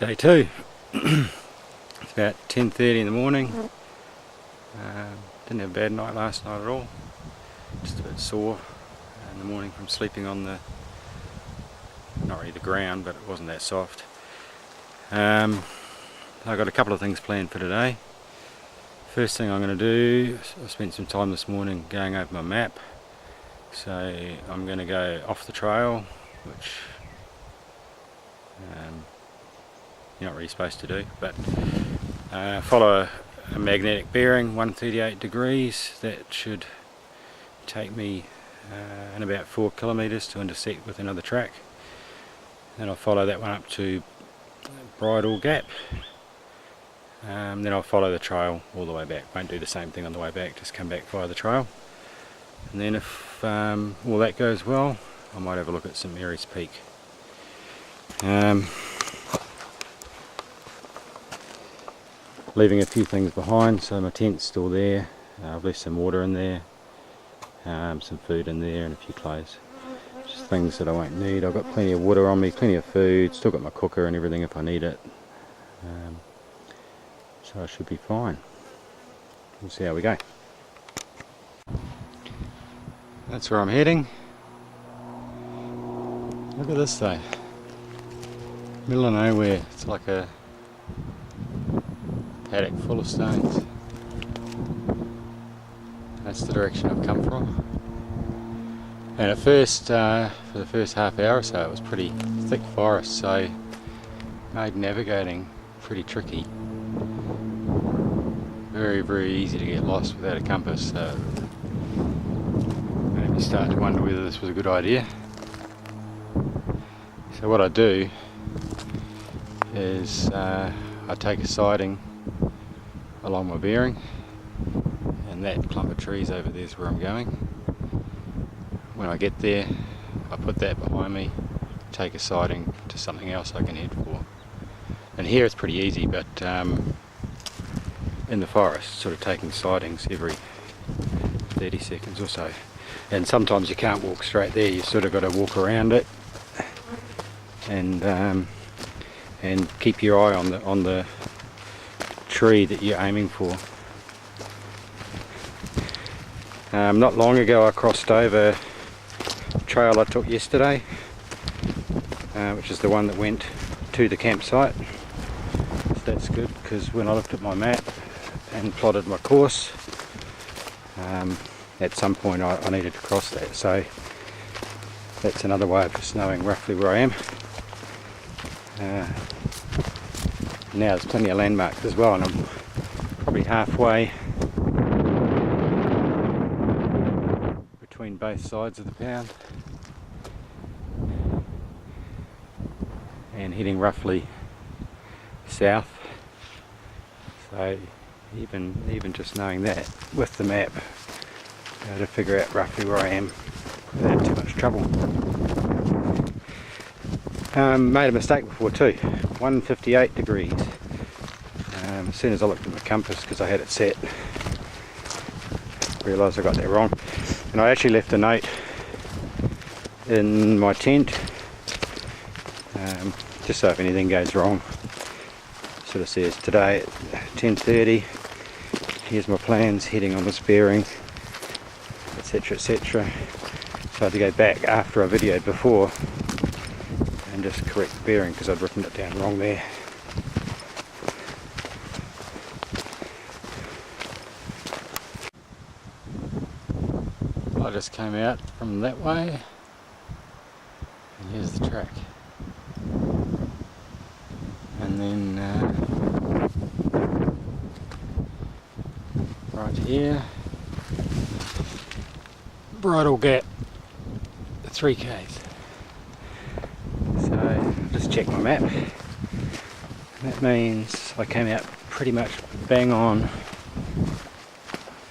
Day two. It's about 10:30 in the morning. Didn't have a bad night last night at all. Just a bit sore in the morning from sleeping on the, not really the ground, but it wasn't that soft. I've got a couple of things planned for today. First thing I'm going to do, I spent some time this morning going over my map. So I'm going to go off the trail, which you're not really supposed to do, but follow a magnetic bearing 138 degrees. That should take me in about 4 kilometres to intersect with another track. Then I'll follow that one up to Bridle Gap. Then I'll follow the trail all the way back. Won't do the same thing on the way back, just come back via the trail. And then if all that goes well, I might have a look at St Mary's Peak. Leaving a few things behind, so my tent's still there. I've left some water in there, some food in there, and a few clothes. Just things that I won't need. I've got plenty of water on me, plenty of food, still got my cooker and everything if I need it. So I should be fine. We'll see how we go. That's where I'm heading. Look at this though. Middle of nowhere. It's like a paddock full of stones. That's the direction I've come from. And at first, for the first half hour or so, it was pretty thick forest, so made navigating pretty tricky. Very, very easy to get lost without a compass. So maybe you start to wonder whether this was a good idea. So what I do is I take a sighting along my bearing, and that clump of trees over there is where I'm going. When I get there, I put that behind me, take a sighting to something else I can head for. And here it's pretty easy, but in the forest, sort of taking sightings every 30 seconds or so. And sometimes you can't walk straight there, you sort of got to walk around it and keep your eye on the tree that you're aiming for. Not long ago I crossed over a trail I took yesterday, which is the one that went to the campsite. So that's good, because when I looked at my map and plotted my course, at some point I needed to cross that, so that's another way of just knowing roughly where I am. Now there's plenty of landmarks as well, and I'm probably halfway between both sides of the pound and heading roughly south. So even just knowing that with the map, to figure out roughly where I am without too much trouble. Made a mistake before too. 158 degrees. As soon as I looked at my compass, because I had it set, realised I got that wrong. And I actually left a note in my tent, just so if anything goes wrong. Sort of says today at 10:30, here's my plans, heading on this bearing, etc, etc. So I had to go back after I videoed before and just correct the bearing, because I'd written it down wrong there. I just came out from that way, and here's the track. And then right here, Bridle Gap, 3 k's. So just check my map. That means I came out pretty much bang on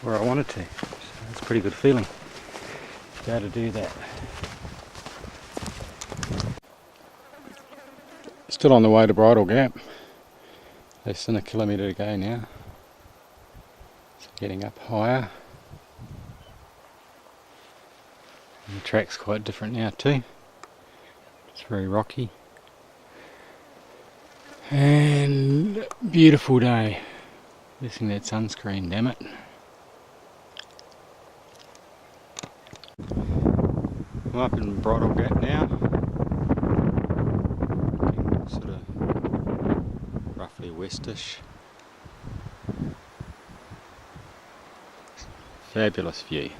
where I wanted to. So it's a pretty good feeling to be able to do that. Still on the way to Bridle Gap. Less than a kilometre to go now. So getting up higher. And the track's quite different now too. It's very rocky. And beautiful day. Missing that sunscreen, damn it. I'm up in Bridle Gap now. Sort of roughly westish. Fabulous view. You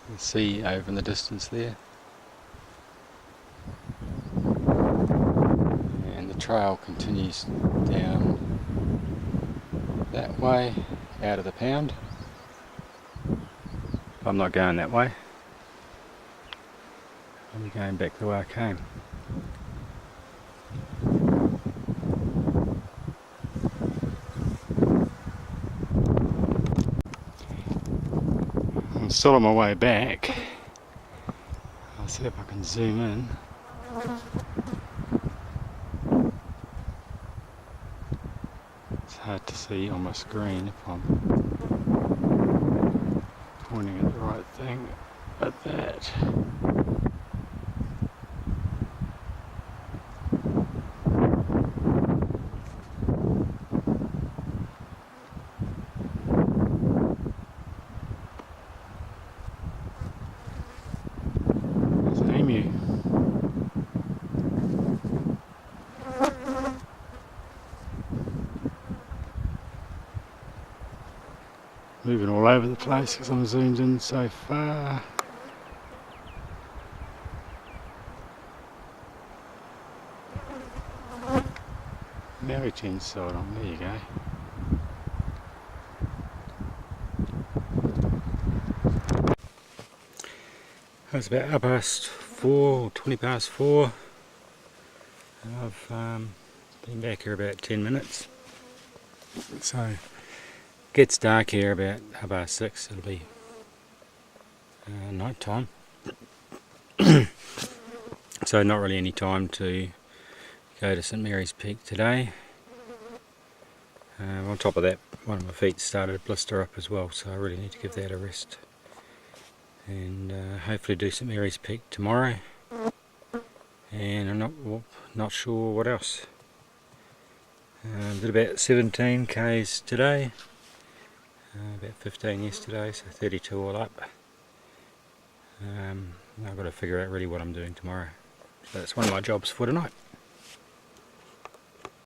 can see over in the distance there. And the trail continues down that way, out of the pound. I'm not going that way. I'm going back the way I came. I'm still on my way back. I'll see if I can zoom in. It's hard to see on my screen if I'm pointing at the right thing, but that. There's an emu. Moving all over the place because I'm zoomed in so far. Now we change side on, there you go. It's about 20 past 4. I've been back here about 10 minutes. So it gets dark here about 6:30. It'll be night time. So not really any time to go to St Mary's Peak today. On top of that, one of my feet started to blister up as well, so I really need to give that a rest. And hopefully do St Mary's Peak tomorrow. And I'm not sure what else. Did about 17 k's today. About 15 yesterday, so 32 all up. I've got to figure out really what I'm doing tomorrow. So that's one of my jobs for tonight.